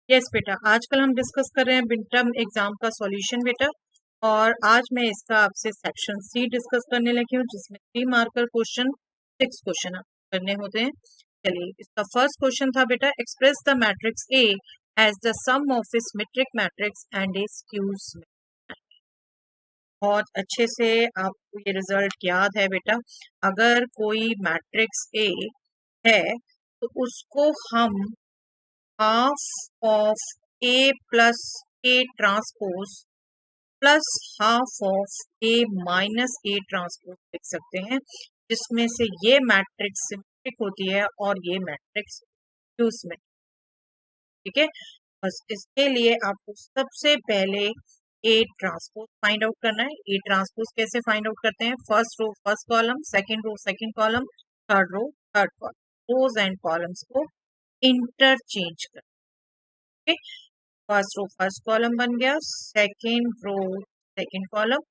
Yes बेटा, आजकल हम डिस्कस कर रहे हैं मिड टर्म एग्जाम का सॉल्यूशन बेटा। और आज मैं इसका आपसे सेक्शन सी डिस्कस करने लगी हूँ, जिसमें 3 मार्कर क्वेश्चन 6 क्वेश्चन करने होते हैं। चलिए, इसका फर्स्ट क्वेश्चन था बेटा, express the matrix A as the sum of its symmetric matrix and A skews. बहुत अच्छे से आपको ये रिजल्ट याद है बेटा। अगर कोई मैट्रिक्स ए है तो उसको हम half of A plus A transpose plus half of A minus A transpose लिख सकते हैं, जिसमें से ये मैट्रिक्स सिमेट्रिक होती है और ये मैट्रिक्स स्क्यू सिमेट्रिक। ठीक है, बस इसके लिए आपको सबसे पहले ए ट्रांसपोज फाइंड आउट करना है। ए ट्रांसपोज कैसे फाइंड आउट करते हैं? First row first column, second row second column, third row third column, rows and columns को इंटरचेंज कर। फर्स्ट रो फर्स्ट कॉलम बन गया, second row second column,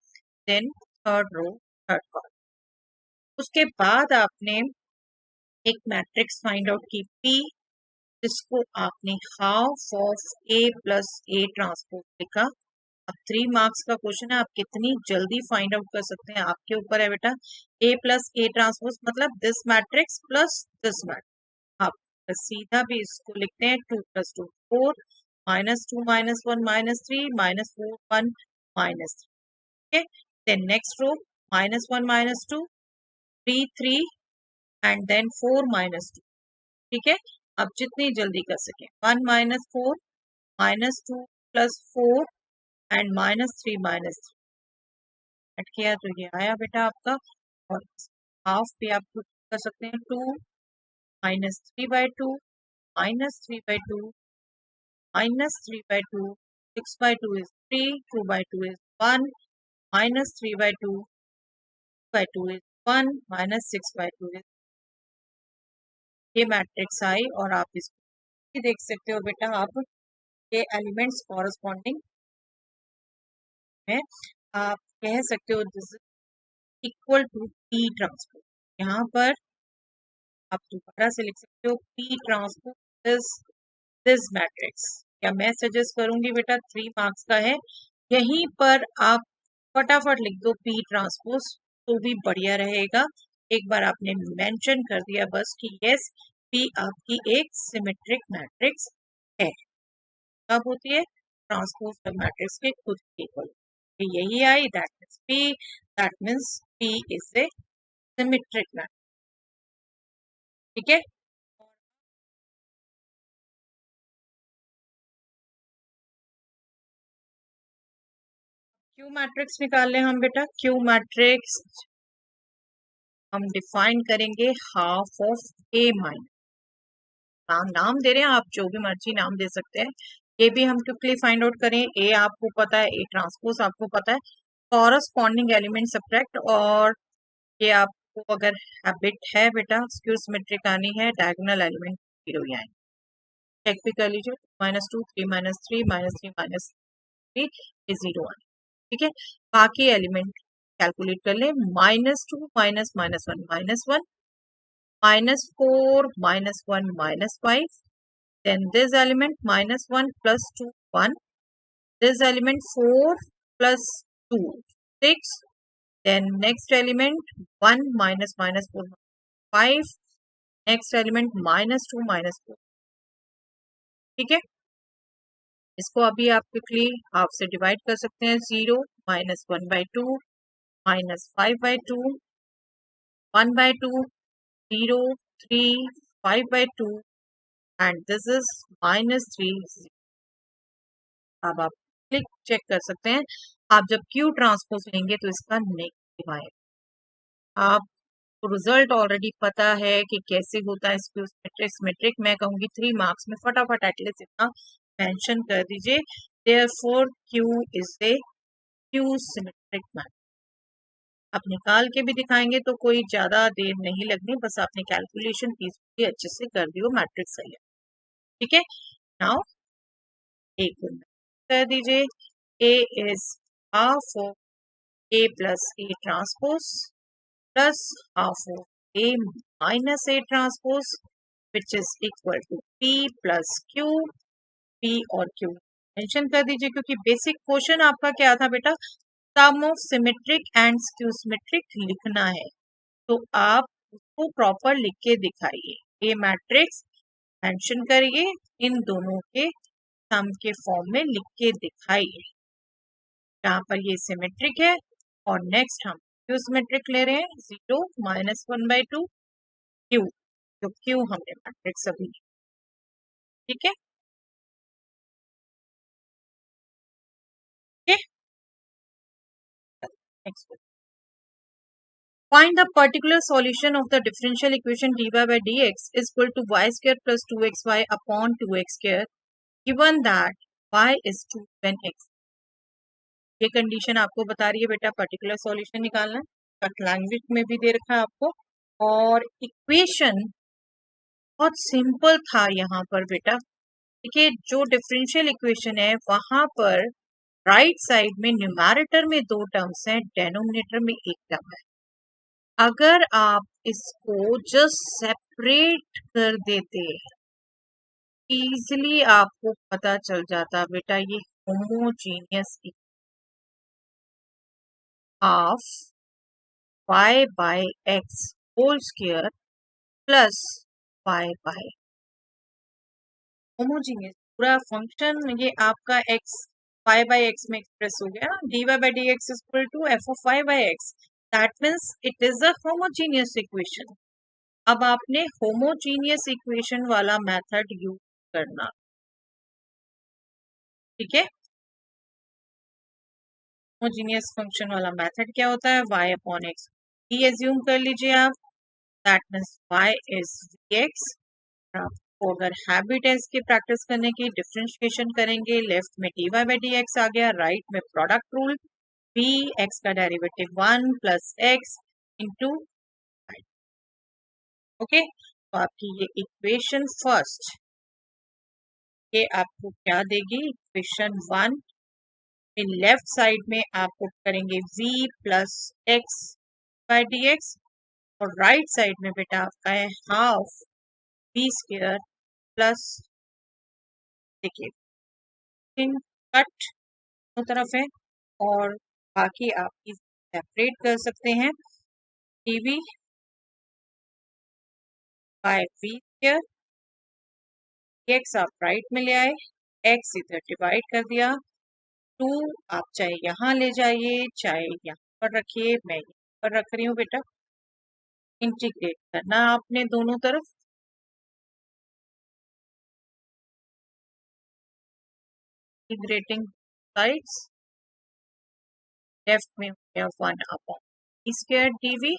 then third row third column. उसके बाद आपने एक मैट्रिक्स फाइंड आउट की P, जिसको आपने half of A plus A transpose लिखा। अब 3 मार्क्स का क्वेश्चन है, आप कितनी जल्दी फाइंड आउट कर सकते हैं आपके ऊपर है बेटा। ए प्लस ए ट्रांसपोज मतलब this matrix plus this matrix. आप सीधा भी इसको लिखते हैं 2 + 2 4 -2 -1 -3 -4 1 -3। ठीक है, then next row -1 -2 3 3 and then 4 -2। ठीक है, आप जितनी जल्दी कर सकें 1 -4 -2 + 4 एंड -3 -3 ऐड किया तो ये आया बेटा आपका। और हाफ भी आप कर सकते हैं 2 -3/2 -3/2 -3/2 6/2 is 3 2/2 is 1 -3/2 2/2 is 1 -6/2 is। ये मैट्रिक्स आई और आप इसको देख सकते हो बेटा। आप ये एलिमेंट्स कॉरस्पॉन्डिंग है, आप कह सकते हो this is equal to P transpose. यहाँ पर आप दोबारा से लिख सकते हो P transpose is this matrix. या मैं सजेस्ट करूंगी बेटा 3 मार्क्स का है, यहीं पर आप फटाफट लिख दो पी ट्रांसपोज, तो भी बढ़िया रहेगा। एक बार आपने मेंशन कर दिया बस कि यस पी आपकी एक सिमेट्रिक मैट्रिक्स है। कब होती है? ट्रांसपोज मैट्रिक्स के खुद इक्वल। यही आई, that means P, that means P is a symmetric matrix. ठीक है, क्यू मैट्रिक्स निकाल लें हम बेटा। क्यू मैट्रिक्स हम डिफाइन करेंगे हाफ ऑफ ए माइनस। नाम दे रहे हैं आप, जो भी मर्जी नाम दे सकते हैं। ये भी हम क्विकली फाइंड आउट करें। ए आपको पता है, ए ट्रांसपोज आपको पता है, कॉरस्पॉन्डिंग एलिमेंट सब्ट्रैक्ट। और ये आपको अगर हैबिट है बेटा स्क्यू सिमेट्रिक आनी है, डायगोनल एलिमेंट 0 ही आएंगे। चेक भी कर लीजिए, -2 3 -3 -3 -3 ये 0 आए। ठीक है, बाकी एलिमेंट कैलकुलेट कर ले। -2 -1 -1 -4 -1 -5, then this element -1 + 2 1, this element 4 + 2 6, then next element 1 -4 5, next element -2 -4। ठीक है, इसको अभी आप क्विकली हाफ से डिवाइड कर सकते हैं। 0 -1/2 -5/2 1/2 0 3 5/2 एंड दिस इज -3। अब आप क्लिक चेक कर सकते हैं। आप जब क्यू ट्रांसपोज लेंगे तो इसका नेगेटिव आएगा। आप रिजल्ट ऑलरेडी पता है कि कैसे होता है स्क्यू सिमेट्रिक। मैं कहूंगी 3 मार्क्स में फटाफट एटलीस्ट इतना मेंशन कर दीजिए। Therefore Q is a Q symmetric matrix. आप निकाल के भी दिखाएंगे तो कोई ज्यादा देर नहीं लगनी, बस आपने कैलकुलेशन पीसफुली अच्छे से कर दी, वो मैट्रिक्स सही है। ठीक है, नाउ एक कर दीजिए। A is half of A plus A transpose plus half of A minus A transpose, which is equal to P plus Q. P और क्यू मेंशन कर दीजिए, क्योंकि बेसिक क्वेश्चन आपका क्या था बेटा, sum of symmetric and skew symmetric लिखना है, तो आप उसको प्रॉपर लिख के दिखाइए। ए मैट्रिक्स मेंशन करिए, इन दोनों के सम के फॉर्म में लिख के दिखाइए। यहाँ पर ये सिमेट्रिक है और नेक्स्ट हम क्यू सिमेट्रिक ले रहे हैं, 0 -1/2 क्यू, तो क्यू हमने मैट्रिक्स अभी, ठीक है। Next, find the particular solution of the differential equation dy by dx is equal to y square plus 2xy upon 2x square given that y is 2 when x। ये condition आपको बता रही है बेटा पर्टिकुलर सॉल्यूशन निकालना है, cut language में भी दे रखा है आपको, और इक्वेशन बहुत सिंपल था यहाँ पर बेटा। देखिए जो डिफरेंशियल इक्वेशन है वहां पर राइट साइड में न्यूमैरेटर में 2 टर्म्स हैं, डेनोमिनेटर में 1 टर्म है। अगर आप इसको जस्ट सेपरेट कर देते, इजीली आपको पता चल जाता बेटा ये homogeneous half y by X whole square plus y by homogeneous पूरा फंक्शन, ये आपका x y बाय एक्स में एक्सप्रेस हो गया, dy by dx is equal to f of y by X, that means it is a homogeneous equation. अब आपने homogeneous equation वाला method use करना, ठीक है। होमोजीनियस फंक्शन वाला मेथड क्या होता है, y अपॉन एक्स ही एज्यूम कर लीजिए आप, that means y is vx। आपको अगर हैबिट है इसकी प्रैक्टिस करने की, डिफरेंशिएशन करेंगे, लेफ्ट में dy बाई dx आ गया, राइट में प्रोडक्ट रूल, v x का derivative 1 plus x into, okay. तो आपकी ये इक्वेशन फर्स्ट, ये आपको क्या देगी, इक्वेशन 1 इन लेफ्ट साइड में आप पुट करेंगे v plus x by D x, और राइट साइड में बेटा आपका है हाफ v स्क्वायर प्लस, देखिए कट दोनों तरफ है, और बाकी आप सेपरेट कर सकते हैं, dv by v square, x आप राइट में ले आए, x इधर डिवाइड कर दिया, 2 आप चाहे यहाँ ले जाइए चाहे यहाँ पर रखिए, मैं यहाँ पर रख रही हूँ बेटा, इंटीग्रेट करना आपने दोनों तरफ, इंटीग्रेटिंग साइड्स, लेफ्ट में हो गया 1 upon E square DV,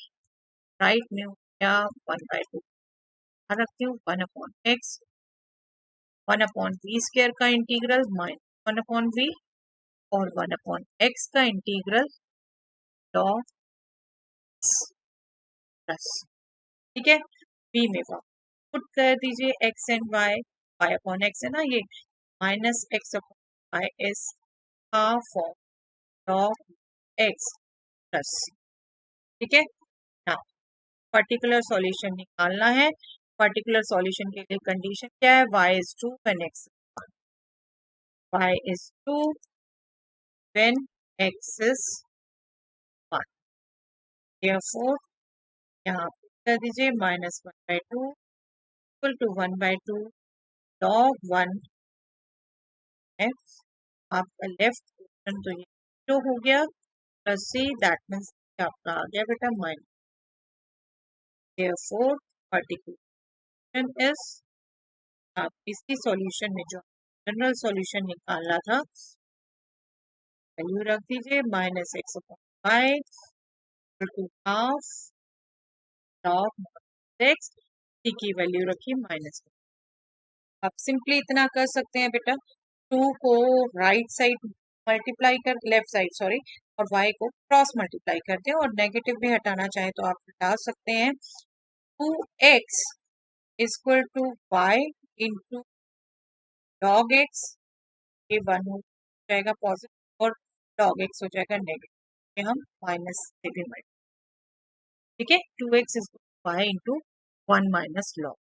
right में हो गया 1/2, रखती हूँ 1 upon X, 1 upon V square का इंटीग्रल माइनस 1 अपॉन वी, और 1 अपॉन एक्स का इंटीग्रल लॉग प्लस, ठीक है। वी में पुट कर दीजिए X and Y upon X है ना, ये minus X upon Y is half of log X plus, ठीक है। नाउ पर्टिकुलर सॉल्यूशन निकालना है, पर्टिकुलर सॉल्यूशन के लिए कंडीशन क्या है, y is 2 when x is 1, y is 2 when x is 1, therefore यहाँ कर दीजिए -1/2 इक्वल टू 1/2 log 1 है, आपका लेफ्ट पोर्शन तो ये जो हो गया, प्लस सी दैट मीन्स आपका आ गया बेटा माइनस, therefore पर्टिकुलर इज, आप इसी सॉल्यूशन में जो जनरल सॉल्यूशन निकालना था वैल्यू रख दीजिए, minus X upon Y to half log X, T की वैल्यू रखी माइनस, आप सिंपली इतना कर सकते हैं बेटा, 2 को राइट साइड मल्टीप्लाई कर, लेफ्ट साइड सॉरी, और y को क्रॉस मल्टीप्लाई करते हैं, और नेगेटिव भी हटाना चाहे तो आप हटा सकते हैं, 2x equal to Y into log X, ये 1 हो जाएगा पॉजिटिव, और log x हो जाएगा नेगेटिव, हम माइनस से भी मल्टीप्लाई, ठीक है, 2x is Y into 1 minus log,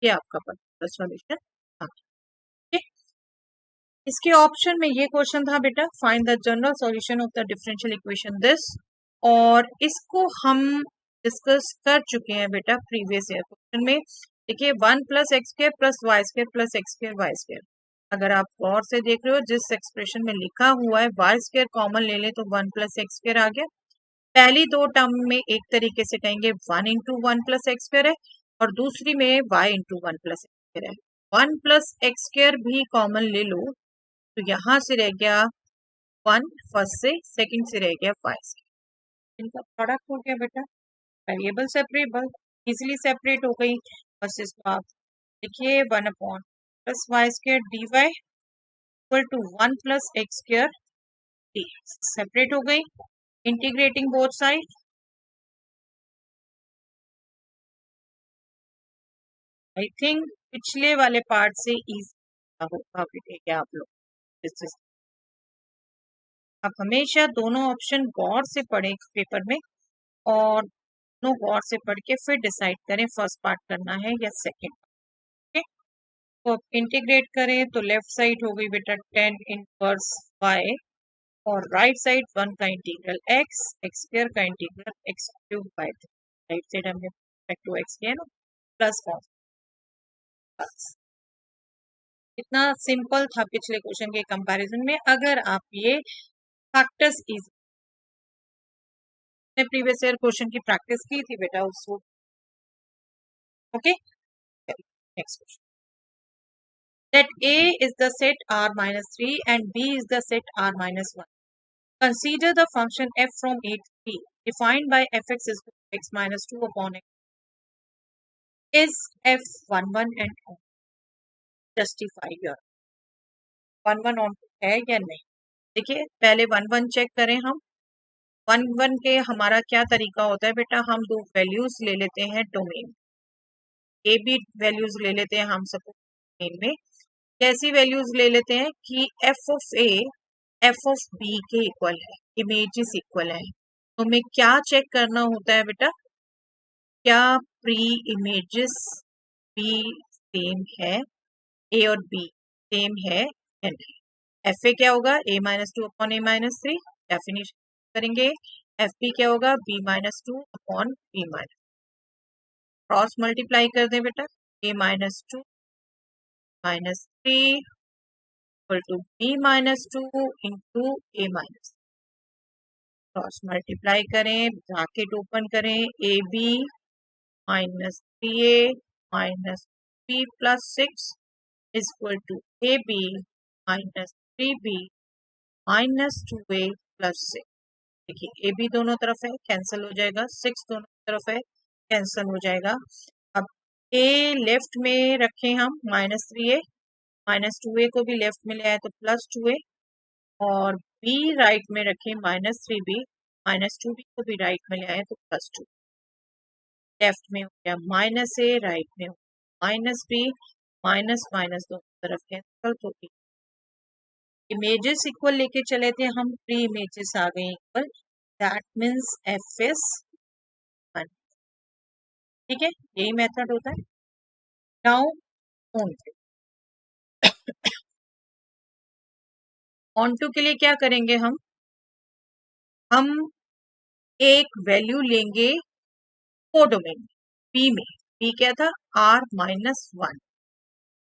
ये आपका पर्टिकुलर सॉल्यूशन आ गया, ठीक है। इसके ऑप्शन में ये क्वेश्चन था बेटा, find the general solution of the differential equation this, और इसको हम डिस्कस कर चुके हैं बेटा प्रीवियस ईयर क्वेश्चन में। देखिए 1 plus X square plus Y square plus X square Y square, अगर आप गौर से देख रहे हो जिस एक्सप्रेशन में लिखा हुआ है वाई स्क्र कॉमन ले ले तो 1 प्लस एक्स स्क्र आ गया। पहली दो टर्म में एक तरीके से कहेंगे 1 इंटू 1 प्लस एक्स स्क्र है, और दूसरी में y into 1 plus X square है। 1 प्लस एक्स स्क्र भी कॉमन ले लो तो यहाँ से रह गया 1 फर्स्ट से, सेकंड से रह गया वाई स्क्र, इनका प्रोडक्ट हो गया बेटा वेरिएबल सेपरेबल, इजिली सेपरेट हो गई। बस इसको आप देखिए 1 upon plus Y square D Y equal to 1 plus X square D, separate हो गई। Integrating both side, I think पिछले वाले पार्ट से इजी होगा बेटे आप लोग। आप हमेशा दोनों ऑप्शन गौर से पढ़ें पेपर में, और दोनों गौर से पढ़ के फिर डिसाइड करें फर्स्ट पार्ट करना है या सेकंड। ओके, तो इंटीग्रेट करें तो लेफ्ट साइड हो गई बेटा 10 इनवर्स y, और राइट साइड 1 का इंटीग्रल x, एक्स स्क्र का integral x cube by 3, right side हमने रिस्पेक्ट टू x किया ना, प्लस कॉन्स। इतना सिंपल था पिछले क्वेश्चन के कंपैरिजन में। अगर आप ये factors easy previous year question की प्रैक्टिस की थी बेटा उसको। Okay, next question, that A is the set R minus 3 and B is the set R minus 1. Consider the function f from A to B defined by fx is equal to x minus 2 upon x. Is f 1 1 and 2? Justify your 1 1 on 2 है या नहीं। देखिए पहले 1 1 check करें हम। 1 1 के हमारा क्या तरीका होता है बेटा, हम दो वैल्यूज ले लेते हैं डोमेन, ए बी वैल्यूज ले लेते हैं हम सब डोमेन में। कैसी वैल्यूज ले लेते हैं कि F of A F of B के इक्वल है, इमेजेस इक्वल है। तो हमें क्या चेक करना होता है बेटा, क्या प्री इमेजेस बी सेम है, ए और बी सेम है या नहीं। एफ ए क्या होगा, a minus 2 upon a minus 3, definition करेंगे। एफ बी क्या होगा, b minus 2 upon b minus, cross multiply कर दें बेटा, a minus 2 minus 3 equal to b minus 2 into a minus, cross multiply करें, ब्रैकेट ओपन करें, a b minus 3a minus b plus 6 is equal to a b minus 3b minus 2a plus 6। देखिए A B दोनों तरफ है cancel हो जाएगा, 6 दोनों तरफ है कैंसिल हो जाएगा। अब ए लेफ्ट में रखें हम माइनस 3a, माइनस 2a को भी लेफ्ट में ले आए तो प्लस 2a, और b राइट में रखें माइनस 3b, माइनस 2b को भी राइट में ले आए तो प्लस 2। लेफ्ट में हो गया माइनस ए, राइट में हो माइनस बी, माइनस माइनस दोनों तरफ कैंसिल, तो इमेजेस इक्वल लेके चले थे हम, प्री इमेजेस आ गए equal, that means F is 1। ठीक है, यही मेथड होता है। नाउ ऑन टू के लिए क्या करेंगे हम एक वैल्यू लेंगे कोडोमेन बी में, बी क्या था r माइनस 1।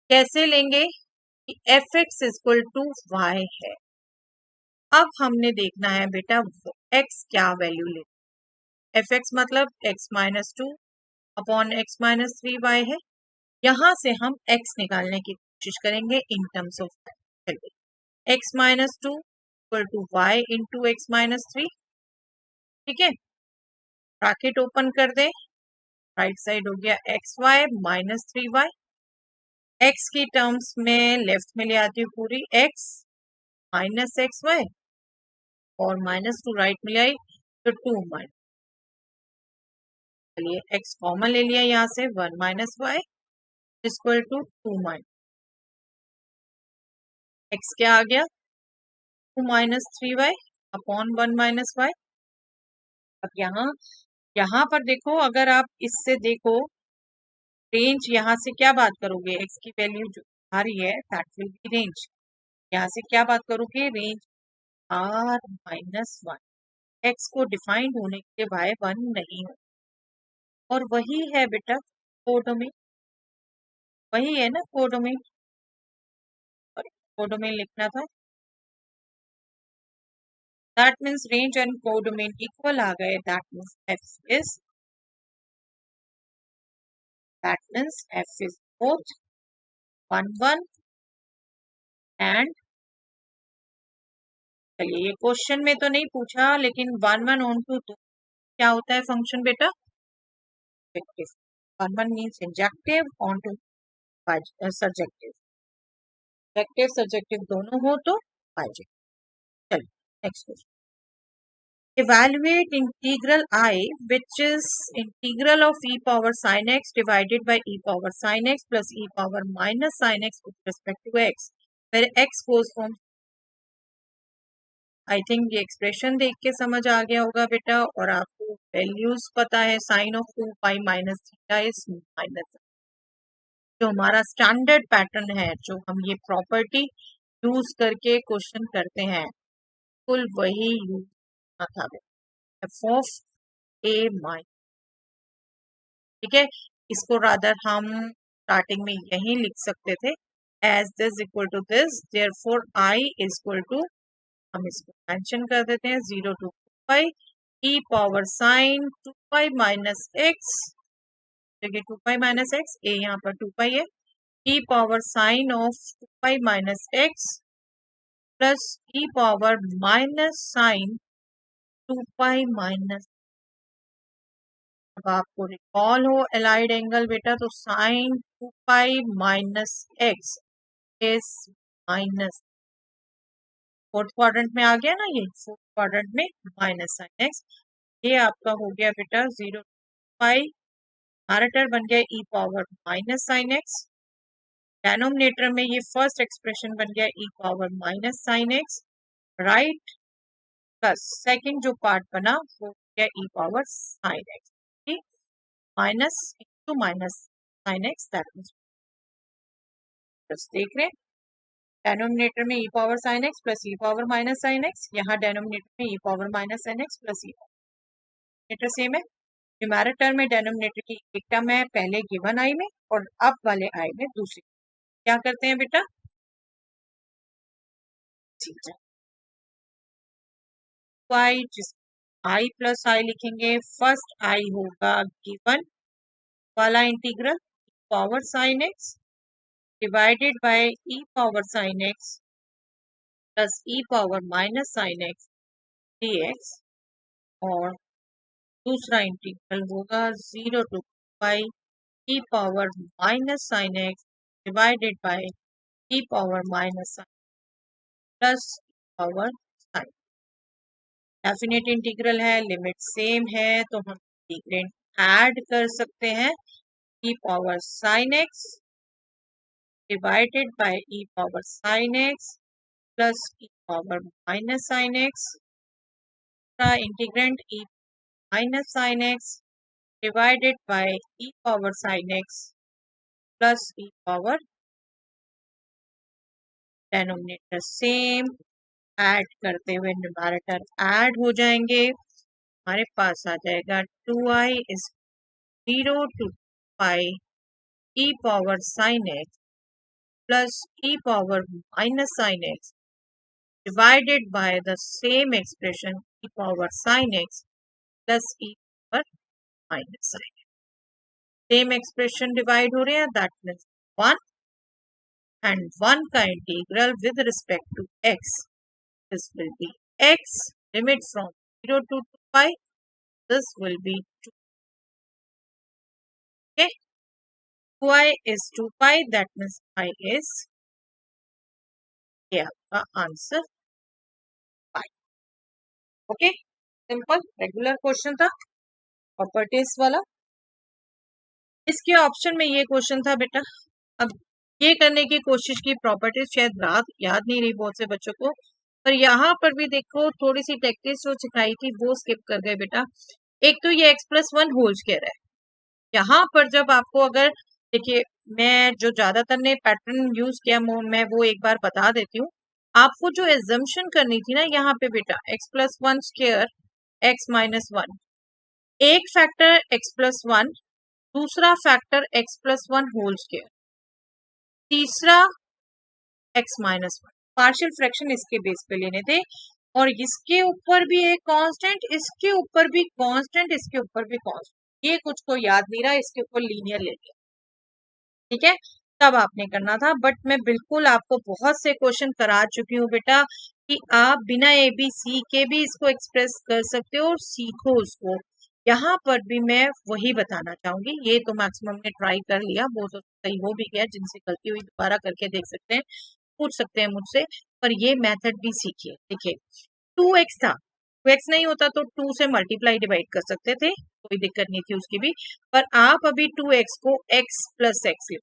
कैसे लेंगे कि F X equal to Y है। अब हमने देखना है बेटा x क्या वैल्यू ले, एफ एक्स मतलब x minus 2 upon x minus 3 Y है। यहां से हम x निकालने की कोशिश करेंगे in terms of x minus 2 equal to Y into X minus 3। ठीक है, ब्रैकेट ओपन कर दे, राइट साइड हो गया X Y minus 3y, x की टर्म्स में लेफ्ट में ले आती हूँ पूरी x माइनस एक्स वाई, और माइनस 2 राइट में ले आई तो 2 माइनस, चलिए x कॉमन ले लिया यहाँ से 1 minus Y equal to 2 minus, x क्या आ गया 2 minus 3y upon 1 minus Y. अब यहाँ पर देखो, अगर आप इससे देखो रेंज, यहाँ से क्या बात करोगे, x की वैल्यू जो आ रही है दैट विल बी रेंज। यहाँ से क्या बात करोगे, रेंज R-1 x को डिफाइंड होने के लिए y1 नहीं हो, और वही है बेटा कोडोमेन, वही है ना कोडोमेन, और कोडोमेन लिखना था, that means range and codomain equal आ गए, that means f is both 1-1 and, चलिए ये क्वेश्चन में तो नहीं पूछा, लेकिन 1-1 ऑन टू तो क्या होता है फंक्शन बेटा, injective, 1-1 means injective, onto subjective, injective subjective दोनों हो तो बाइजेक्टिव। चलिए next question, evaluate integral I, which is integral of e power sin x divided by e power sin x plus e power minus sin x with respect to x, where x goes from, I think ये expression देख के समझ आ गया होगा बेटा, और आपको values पता है, sine of 2 pi minus theta is minus, जो हमारा स्टैंडर्ड पैटर्न है, जो हम ये प्रॉपर्टी यूज करके क्वेश्चन करते हैं, कुल वही यूज था बेटा, एफ ऑफ ए माइनस, ठीक है, इसको रादर हम स्टार्टिंग में यही लिख सकते थे, as this equal to this, therefore I is equal to, हम इसको मेंशन कर देते हैं 0 to 2 pi E power sine 2 pi minus X, देखिए 2 पाई माइनस एक्स, ए यहाँ पर 2 पाई है, e power sine of 2 pi minus x plus E power minus sine 2 pi minus, अब आपको रिकॉल हो एलाइड एंगल बेटा, तो sine 2 pi minus x is minus, fourth quadrant में आ गया ना, ये फोर्थ क्वाड्रेंट में माइनस साइन एक्स, ये आपका हो गया बेटा 0 पाई, हमारा टर्म बन गया e power minus sine x, denominator में ये फर्स्ट एक्सप्रेशन बन गया e power minus sine x, right, plus second जो पार्ट बना वो हो गया ई पावर साइन एक्स, ठीक, minus into minus sine x, that means देख रहे हैं, डेनोमिनेटर में e power sine x plus ई पावर माइनस साइन एक्स, यहाँ डेनोमिनेटर में e power minus sine x plus ई पावर सेम है, न्यूमैरेटर में denominator की एक टर्म है पहले गिवन आई में, और अब वाले आई में दूसरी, क्या करते हैं बेटा, ठीक है, आई जिस आई प्लस आई लिखेंगे, फर्स्ट आई होगा गिवन वाला integral power sine x divided by e power sine x plus E power minus sine x dx, और दूसरा इंटीग्रल होगा 0 to 2 pi E power minus sine x divided by e power minus sine plus power sine, definite integral है, limit same है, तो हम integrand add कर सकते हैं, e power sine x divided by e power sine x plus E power minus sine x, integrant E minus sine x divided by e power sine x plus E power, denominator same, add करते हुए numerator add हो जाएंगे, हमारे पास आ जाएगा 2i is 0 to pi E power sine x plus E power minus sine x divided by the same expression E power sine x plus E power minus sine X, same expression divide हो रहे हैं, that means 1 and 1 का integral with respect to x, this will be x, limit from 0 to 2 pi, this will be 2, okay, 2i is 2 pi, that means I is, ये आपका answer pi, okay, simple regular question था, properties वाला, इसके option में ये question था बेटा, अब ये करने की कोशिश की, प्रॉपर्टीज शायद याद नहीं रही बहुत से बच्चों को, पर यहाँ पर भी देखो थोड़ी सी टेक्टिक्स जो सिखाई थी वो स्किप कर गए बेटा, एक तो ये x+1 होल स्क्वायर है, यहाँ पर जब आपको अगर, देखिए मैं जो ज्यादातर ने पैटर्न यूज किया मैं वो एक बार बता देती हूँ, आपको जो एजम्पशन करनी थी ना यहाँ पे बेटा, x plus one square x minus one, एक फैक्टर x प्लस वन, दूसरा factor x plus one whole square, तीसरा x minus one, partial fraction इसके बेस पे लेने थे, और इसके ऊपर भी एक कांस्टेंट, इसके ऊपर भी कांस्टेंट, इसके ऊपर भी कांस्टेंट, ये कुछ को याद नहीं रहा, इसके ऊपर लीनियर ले लिया, ठीक है, तब आपने करना था। बट मैं बिल्कुल आपको बहुत से क्वेश्चन करा चुकी हूँ बेटा कि आप बिना ए बी सी के भी इसको एक्सप्रेस कर सकते हो और सीखो उसको। यहाँ पर भी मैं वही बताना चाहूंगी, ये तो मैक्सिमम ने ट्राई कर लिया, वो तो सही हो भी गया, जिनसे गलती हुई दोबारा करके देख सकते हैं, पूछ सकते हैं मुझसे, पर ये मेथड भी सीखिए। देखिए 2x था, 2x नहीं होता तो 2 से मल्टीप्लाई डिवाइड कर सकते थे, कोई दिक्कत नहीं थी उसकी भी, पर आप अभी 2x को x प्लस एक्स लिख,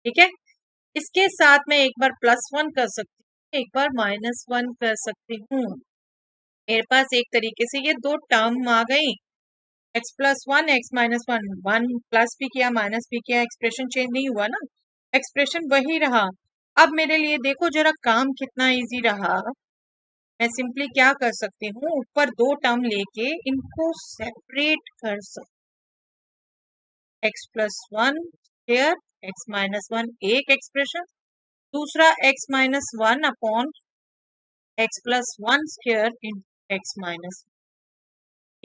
ठीक है, इसके साथ में एक बार प्लस वन कर सकती हूँ, एक बार माइनस वन कर सकती हूँ, मेरे पास एक तरीके से ये दो टर्म आ गई, x plus one x minus one, one plus भी किया माइनस भी किया, एक्सप्रेशन चेंज नहीं हुआ ना, एक्सप्रेशन वही रहा। अब मेरे लिए देखो जरा काम कितना इजी रहा, मैं सिंपली क्या कर सकती हूँ, ऊपर दो टर्म लेके इनको सेपरेट कर सकती, x plus one square x minus one एक एक्सप्रेशन, दूसरा x minus one upon x plus one square in x minus,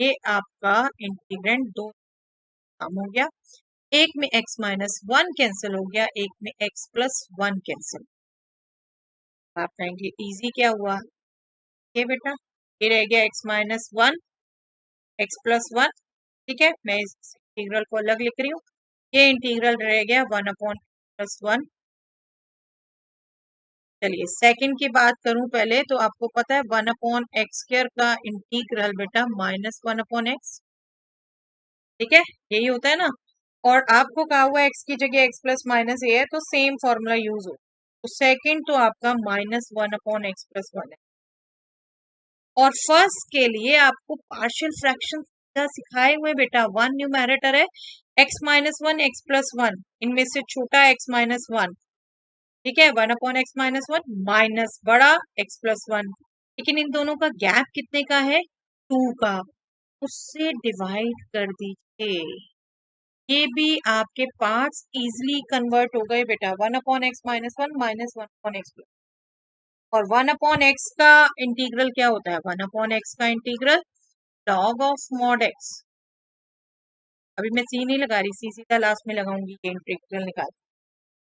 ये आपका इंटीग्रेंड दो काम हो गया, एक में एक्स माइनस वन कैंसिल हो गया, एक में एक्स प्लस वन कैंसिल। आप कहेंगे इजी क्या हुआ, ये बेटा ये रह गया x minus one x plus one, ठीक है, मैं इस इंटीग्रल को अलग लिख रही हूँ, ये इंटीग्रल रह गया वन अपॉन प्लस वन। चलिए सेकंड की बात करूं पहले, तो आपको पता है वन अपॉन एक्स स्क्वायर का इंटीग्रल बेटा माइनस वन अपॉन एक्स, ठीक है, यही होता है ना, और आपको कहा हुआ एक्स की जगह एक्स प्लस माइनस ए है, तो सेम फॉर्मूला यूज हो, तो सेकंड तो आपका minus one upon x plus one है, और फर्स्ट के लिए आपको पार्शियल फ्रैक्शन सिखाए हुए बेटा, वन न्यूमैरेटर है, x minus one x plus one, इनमें से छोटा एक्स माइनस वन, ठीक है, one upon x minus one minus बड़ा एक्स प्लस वन, लेकिन इन दोनों का गैप कितने का है, टू का, उससे डिवाइड कर दीजिए, ये भी आपके पास इजिली कन्वर्ट हो गए बेटा, one upon x minus one minus one upon x plus, और वन अपॉन एक्स का इंटीग्रल क्या होता है, वन अपॉन एक्स का integral log of mod x, अभी मैं सी नहीं लगा रही, सी सीधा लास्ट में लगाऊंगी, ये इंटीग्रल निकाल,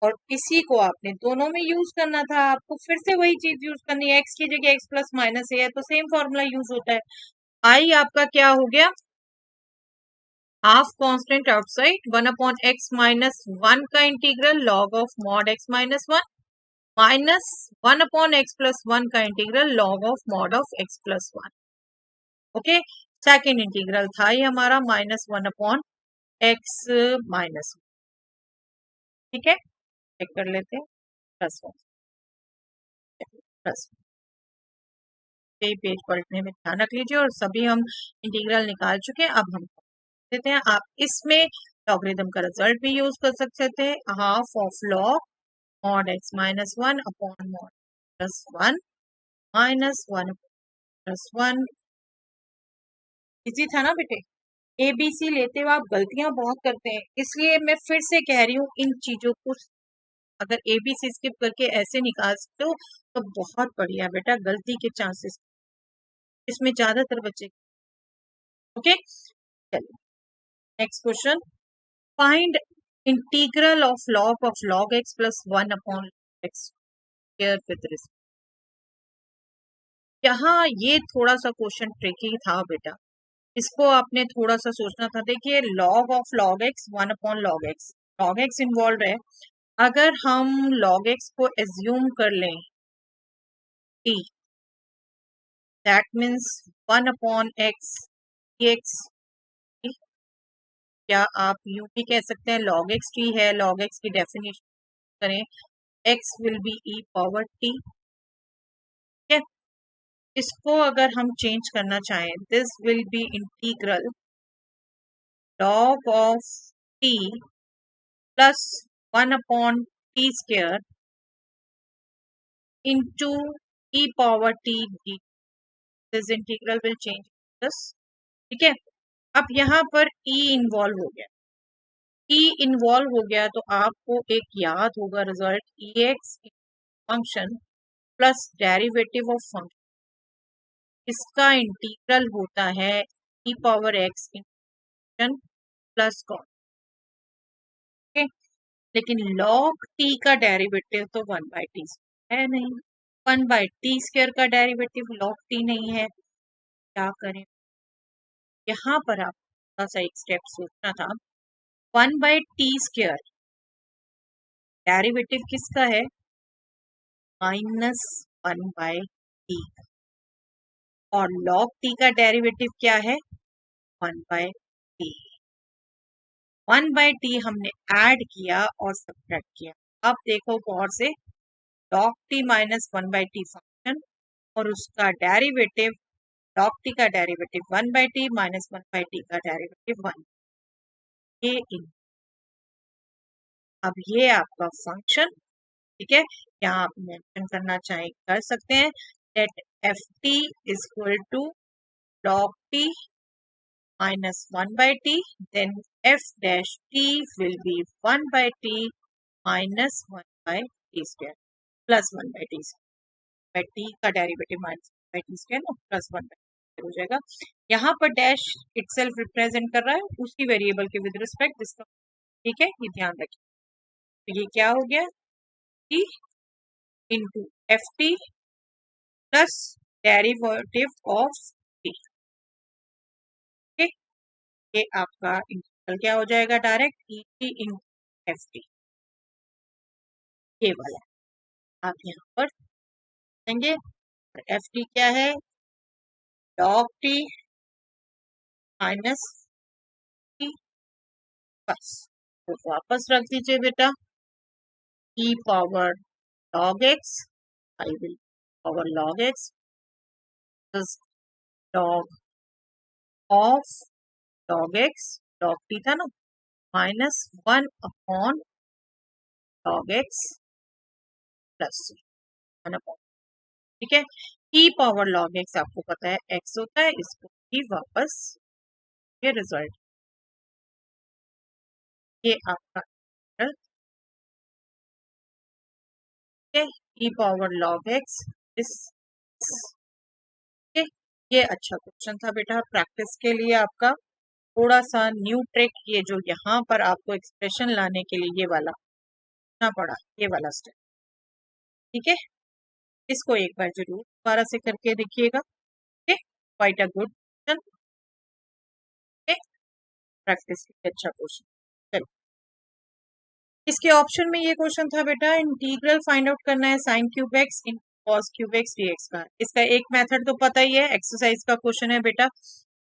और इसी को आपने दोनों में यूज करना था, आपको फिर से वही चीज यूज करनी है, एक्स की जगह एक्स प्लस माइनस है तो सेम फॉर्मूला यूज होता है, आई आपका क्या हो गया, half constant outside, one upon x minus one का integral log of mod x minus one, minus one upon x plus one का integral log of mod of x plus one, okay, second integral था ये हमारा minus one upon x minus, ठीक है, check कर लेते हैं, प्लस वन प्लस, पेज पलटने में ध्यान रख लीजिए, और सभी हम इंटीग्रल निकाल चुके हैं, अब हम देते हैं, आप इसमें लॉगरिथम का रिजल्ट भी यूज कर सकते थे, half of log mod x minus one upon mod plus one minus one plus one, easy था ना बेटे, एबीसी लेते हुए आप गलतियां बहुत करते हैं, इसलिए मैं फिर से कह रही हूँ इन चीजों को, अगर एबीसी स्किप करके ऐसे निकाल सकते हो तो बहुत बढ़िया बेटा, गलती के चांसेस इसमें ज्यादातर बच्चे, ओके, चलिए next question, find integral of log x plus one upon x square with respect, यहाँ ये थोड़ा सा क्वेश्चन ट्रिकी था बेटा, इसको आपने थोड़ा सा सोचना था, देखिए log x one upon log x involve है, अगर हम log x को एज्यूम कर लें t, that means one upon x dx, क्या आप यूं भी कह सकते हैं log x t है, log x की डेफिनेशन करें, x will be e power t, ठीक है, इसको अगर हम चेंज करना चाहें, this will be integral log of t plus one upon T square into e power t dt. This integral will change this. ठीक है, अब यहाँ पर e इन्वॉल्व हो गया, e इन्वॉल्व हो गया तो आपको एक याद होगा result ex function plus derivative of function, इसका इंटीग्रल होता है e power x function plus cos. लेकिन log t का डेरिवेटिव तो 1/t है नहीं, 1/t² का डेरिवेटिव log t नहीं है, क्या करें? यहाँ पर आप थोड़ा सा एक स्टेप सोचना था। 1/t² डेरिवेटिव किसका है? -1/t, और log t का डेरिवेटिव क्या है? 1/t। 1/t हमने ऐड किया और सब्ट्रैक्ट किया। अब देखो गौर से, log t minus 1/t function और उसका डेरिवेटिव, log t का डेरिवेटिव 1/t माइनस 1/t का डेरिवेटिव 1। ये अब ये आपका फंक्शन, ठीक है, यहाँ आप मेंशन करना चाहे कर सकते हैं that ft is equal to log t minus 1/t, then f dash t will be 1/t minus 1/t² plus 1/t by t का डेरिवेटिव माइनस 1/t² ना प्लस 1/t हो जाएगा। यहाँ पर डैश इटसेल्फ रिप्रेजेंट कर रहा है उसी वेरिएबल के विद रिस्पेक्ट इसका, ठीक है, ये ध्यान रखिए। तो ये क्या हो गया? t into ft plus derivative of t। ये आपका इंटीग्रल क्या हो जाएगा? डायरेक्ट et into ft, ये वाला आप यहाँ पर देंगे। ft क्या है? log t माइनस t, बस तो वापस रख दीजिए बेटा, e power log x, I will power log x is log of log x, log t था ना, minus 1 upon log x plus 1 upon, ठीक है। e पावर log x आपको पता है x होता है, इसको ही वापस ये रिजल्ट, ये आपका e पावर log x इस, ये अच्छा क्वेश्चन था बेटा प्रैक्टिस के लिए आपका। थोड़ा सा न्यू ट्रिक, ये जो यहाँ पर आपको एक्सप्रेशन लाने के लिए ये वाला ना पड़ा, ये वाला स्टेप, ठीक है, इसको एक बार जरूर दोबारा से करके देखिएगा। Okay, quite a good question, practice के लिए अच्छा क्वेश्चन। चलो, इसके ऑप्शन में ये क्वेश्चन था बेटा, इंटीग्रल फाइंड आउट करना है साइन क्यूब एक्स इन कॉस क्यूब एक्स डीएक्स का। इसका एक मेथड तो पता ही है, एक्सरसाइज का क्वेश्चन है बेटा,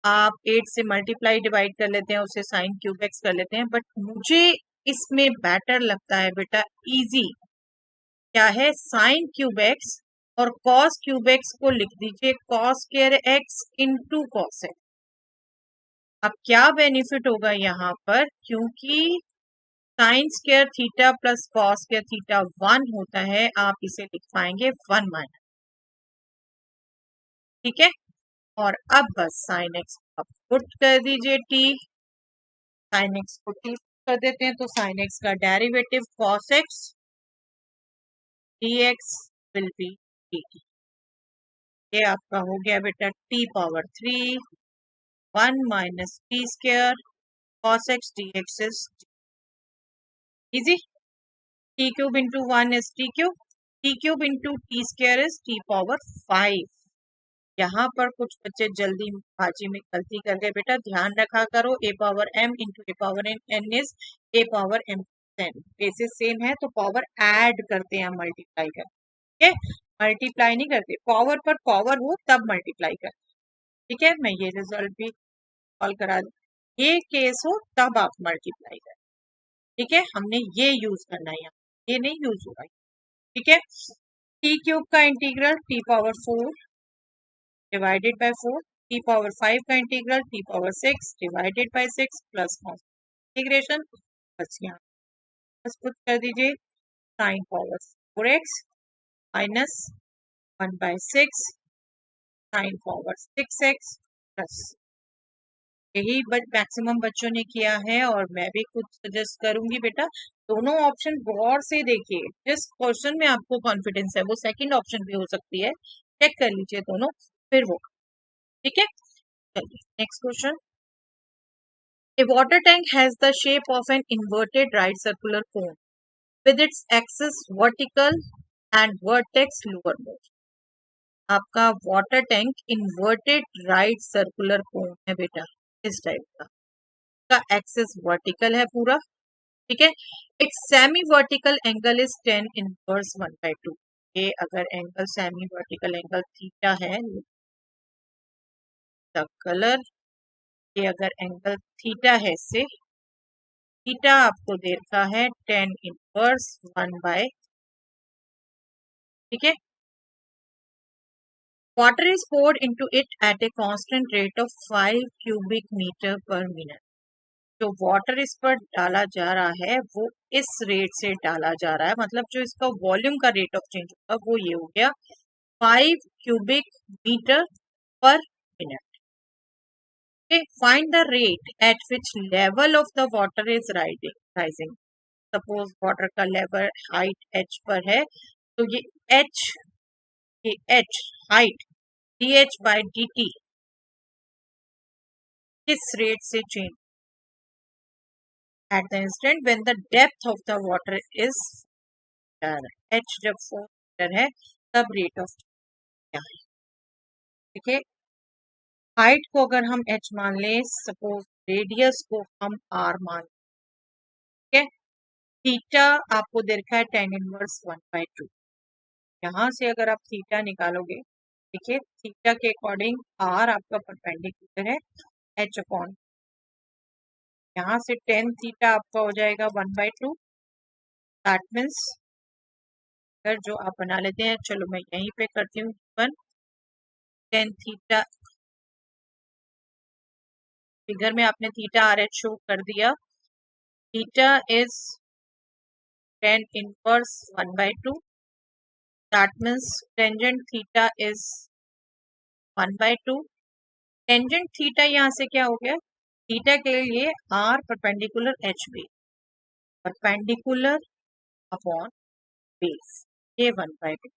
आप 8 से मल्टीप्लाई डिवाइड कर लेते हैं, उसे साइन क्यूब एक्स कर लेते हैं, बट मुझे इसमें बेटर लगता है बेटा इजी, क्या है, साइन क्यूब एक्स और कॉस क्यूब एक्स को लिख दीजिए cos square x into cos x. अब क्या बेनिफिट होगा यहाँ पर, क्योंकि sine square theta plus cos square theta 1 होता है, आप इसे लिख पाएंगे 1 माइनस, ठीक है। और अब बस साइन एक्स आप पुट कर दीजिए t, साइन एक्स को t कर देते हैं तो साइन एक्स का derivative cos x dx will be dt। ये आपका हो गया बेटा t power 3 1 minus t square cos x dx is easy. t cube into 1 is t cube, t cube into t square is t power 5। यहाँ पर कुछ बच्चे जल्दी बाजी में गलती कर गए बेटा, ध्यान रखा करो, a power m into a power n is a power m 10, basis same है तो पावर ऐड करते हैं, मल्टीप्लाई कर, ठीक है, मल्टीप्लाई नहीं करते, पावर पर पावर हो तब मल्टीप्लाई कर, ठीक है। मैं ये रिजल्ट भी कॉल करा दूं, ये केस हो तब आप मल्टीप्लाई कर, ठीक है, हमने ये यूज करना है, यहाँ ये नहीं यूज होगा, ठीक है। टी क्यूब का integral t power 4 divided by 4, t power 5 का integral t power 6 divided by 6 plus integration, बस यहाँ बस पुट कर दीजिए sine power 4x minus 1/6 sine forward 6x plus. यही मैक्सिमम बच्चों ने किया है और मैं भी खुद सजेस्ट करूंगी बेटा दोनों ऑप्शन गौर से देखिए। जिस क्वेश्चन में आपको कॉन्फिडेंस है वो सेकंड ऑप्शन भी हो सकती है, चेक कर लीजिए दोनों फिर वो। ठीक है, चलिए next question. A water tank has the shape of an inverted right circular cone with its axis vertical and vertex lowermost. आपका water tank inverted right circular cone है बेटा, इस टाइप का एक्सिस वर्टिकल है पूरा। ठीक है, it's semi vertical angle is 10 inverse 1/2। ये अगर angle semi vertical angle theta है द कलर, ये अगर एंगल थीटा है इससे, थीटा आपको दे रखा है 10 इनवर्स 1/, ठीक है। Water is poured into it at a constant rate of 5 cubic meter per minute। जो वाटर इस पर डाला जा रहा है वो इस रेट से डाला जा रहा है, मतलब जो इसका वॉल्यूम का रेट ऑफ चेंज होगा वो ये हो गया 5 cubic metre per minute. Find the rate at which level of the water is rising. Suppose water का लेवल हाइट h पर है, तो ये h height dh by dt किस रेट से change at the instant when the depth of the water is h जब 4 metre है तब रेट ऑफ क्या है। ठीक है, हाइट को अगर हम h मान लें, सपोज रेडियस को हम r मान लें, ठीक है। थीटा आपको दे रखा है 10 इनवर्स 1/2। यहाँ से अगर आप थीटा निकालोगे, देखिए थीटा के अकॉर्डिंग r आपका परपेंडिकुलर है h अपॉन, यहाँ से 10 थीटा आपका हो जाएगा 1/2। दैट मीन्स अगर जो आप बना लेते हैं, चलो मैं यहीं पे करती हूँ 10 थीटा, फिगर में आपने थीटा आर एच शो कर दिया। Theta is 10 inverse 1/2। That means tangent theta is 1/2। Tangent theta यहाँ से क्या हो गया, थीटा के लिए are perpendicular H B, perpendicular upon base, ये 1/2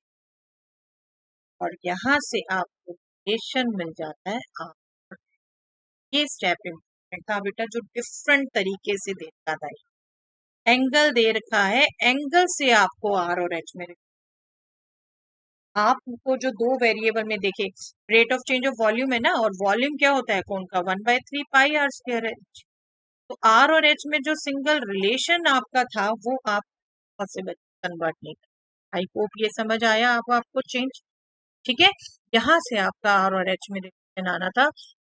और यहाँ से आपको रिलेशन मिल जाता है आर। ये स्टेप इम्पोर्टेंट था बेटा, जो डिफरेंट तरीके से देखा था। एंगल दे रखा है, एंगल से आपको आर और एच में, आपको जो दो वेरिएबल में देखे rate of change of volume है ना, और वॉल्यूम क्या होता है कौन का 1/3 पाई आर स्क्वायर एच। तो आर और एच में जो सिंगल रिलेशन आपका था वो आप पॉसिबल कन्वर्ट नहीं कर। आई होप ये समझ आया आपको चेंज। ठीक है, यहाँ से आपका आर और एच में रिलेशन आना था।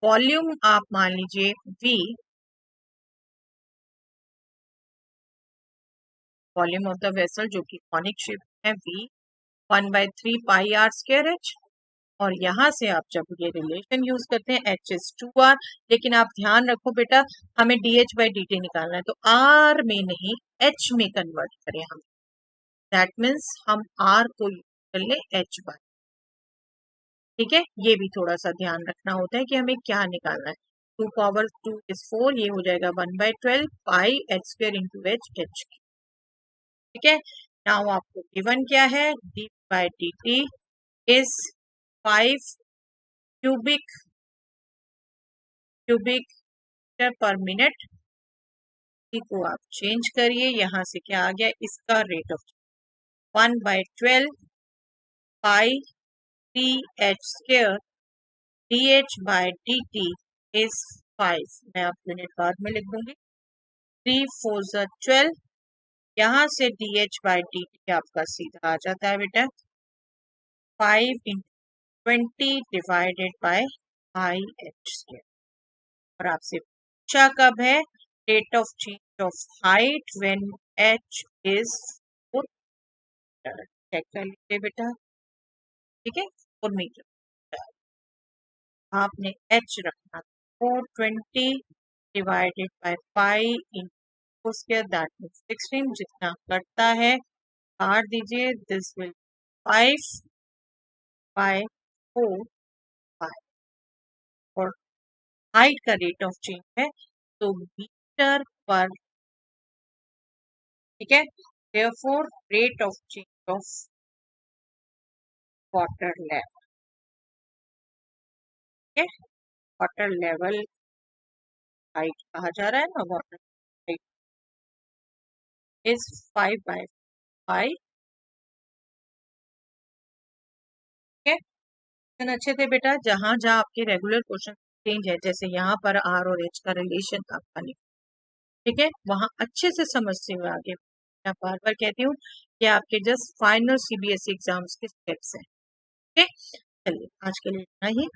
वॉल्यूम आप मान लीजिए v, volume of the vessel जो कि कॉनिक शेप है v 1/3 pi R square H. और यहाँ से आप जब ये रिलेशन यूज करते हैं एच इज 2r, लेकिन आप ध्यान रखो बेटा हमें dh by dt निकालना है, तो r में नहीं h में कन्वर्ट करें हम। दैट मीन्स हम r को यूज कर ले h बाय। ठीक है, ये भी थोड़ा सा ध्यान रखना होता है कि हमें क्या निकालना है। 2 पावर 2 इज 4, ये हो जाएगा 1/12 pi h square into h h. ठीक है, नाउ आपको गिवन क्या है, d by D t is 5 cubic metre per minute. को आप चेंज करिए, यहाँ से क्या आ गया, इसका rate of 1/12 pi T H square D H by D t is 5। मैं आपको यूनिट बाद में लिख दूंगी। 3 4 12, यहाँ से D H by D T आपका सीधा आ जाता है बेटा 5 into 20 divided by I H square. और आपसे पूछा कब है, rate of change of height when h is 4 metre. Check कर लीजिए बेटा। ठीक है, 4 मीटर आपने h रखना 420 divided by pi into square that means 16। जितना करता है काट दीजिए, दिस विल 5/4 और हाइट का रेट ऑफ चेंज है तो मीटर पर, ठीक है। therefore rate of change of water level, ठीक है। वाटर लेवल हाइट कहा जा रहा है ना, वाटर हाइट इज 5/5, ठीक है। क्वेश्चन अच्छे थे बेटा, जहां जहां आपके रेगुलर क्वेश्चन चेंज है, जैसे यहाँ पर आर और एच का रिलेशन आपका नहीं, ठीक है, वहां अच्छे से समझते हुए आगे। मैं बार बार कहती हूँ कि आपके जस्ट फाइनल सीबीएसई एग्जाम्स के स्टेप्स हैं, ठीक है। चलिए आज के लिए इतना ही।